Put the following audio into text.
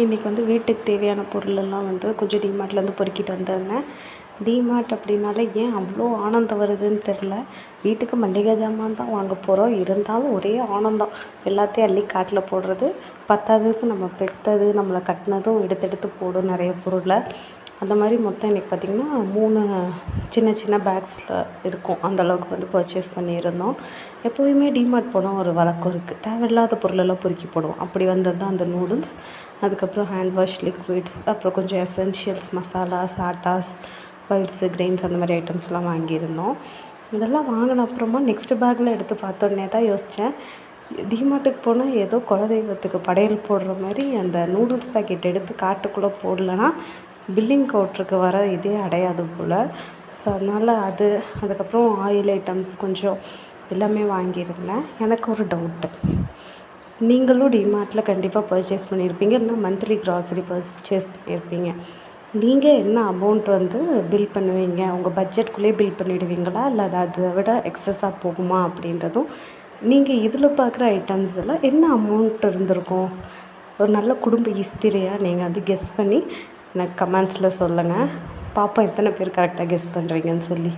இன்றைக்கி வந்து வீட்டுக்கு தேவையான பொருளெல்லாம் வந்து கொஞ்சம் டிமார்ட்லேருந்து பொறுக்கிட்டு வந்திருந்தேன். டிமார்ட் அப்படின்னாலே ஏன் அவ்வளோ ஆனந்தம் வருதுன்னு தெரில. வீட்டுக்கு மளிகை ஜாமான் தான் வாங்க போகிறோம், இருந்தாலும் ஒரே ஆனந்தம். எல்லாத்தையும் அள்ளி காட்டில் போடுறது பத்தாததுக்கு நம்ம பெற்றது நம்மளை கட்டினதும் எடுத்து எடுத்து போடும் நிறைய பொருளை. அந்த மாதிரி மொத்தம் இன்றைக்கி பார்த்திங்கன்னா 3 சின்ன சின்ன பேக்ஸில் இருக்கும். அந்தளவுக்கு வந்து பர்ச்சேஸ் பண்ணியிருந்தோம். எப்போயுமே டிமார்ட் போனால் ஒரு வழக்கம் இருக்குது, தேவையில்லாத பொருளெல்லாம் பொறுக்கி போடுவோம். அப்படி வந்தது தான் அந்த நூடுல்ஸ், அதுக்கப்புறம் ஹேண்ட் வாஷ் லிக்விட்ஸ், அப்புறம் கொஞ்சம் எசென்ஷியல்ஸ் மசாலாஸ், ஆட்டாஸ், பல்ஸு, கிரெயின்ஸ் அந்த மாதிரி ஐட்டம்ஸ்லாம் வாங்கியிருந்தோம். இதெல்லாம் வாங்கின அப்புறமா நெக்ஸ்ட்டு பேக்கில் எடுத்து பார்த்தோன்னே தான் யோசித்தேன், டிமார்ட்டுக்கு போனால் ஏதோ குலதெய்வத்துக்கு படையல் போடுற மாதிரி அந்த நூடுல்ஸ் பேக்கெட் எடுத்து காட்டுக்குள்ளே போடலன்னா பில்லிங் கவுண்டருக்கு வர இதே அடையாது போல். ஸோ அதனால் அதுக்கப்புறம் ஆயில் ஐட்டம்ஸ் கொஞ்சம் எல்லாமே வாங்கியிருந்தேன். எனக்கு ஒரு டவுட்டு, நீங்களும் டிமார்ட்டில் கண்டிப்பாக பர்ச்சேஸ் பண்ணியிருப்பீங்க, இல்லைனா மந்த்லி க்ராசரி பர்ச்சேஸ் பண்ணியிருப்பீங்க. நீங்கள் என்ன அமௌண்ட் வந்து பில் பண்ணுவீங்க? உங்கள் பட்ஜெட்குள்ளேயே பில் பண்ணிவிடுவீங்களா, இல்லை அதை விட எக்ஸஸாக போகுமா அப்படின்றதும், நீங்கள் இதில் பார்க்குற ஐட்டம்ஸில் என்ன அமௌண்ட் இருந்திருக்கும்? ஒரு நல்ல குடும்ப ஹிஸ்டரியாக நீங்கள் வந்து கெஸ் பண்ணி எனக்கு கமெண்ட்ஸில் சொல்லுங்கள். பார்ப்போம் எத்தனை பேர் கரெக்டாக கெஸ் பண்ணுறீங்கன்னு சொல்லி.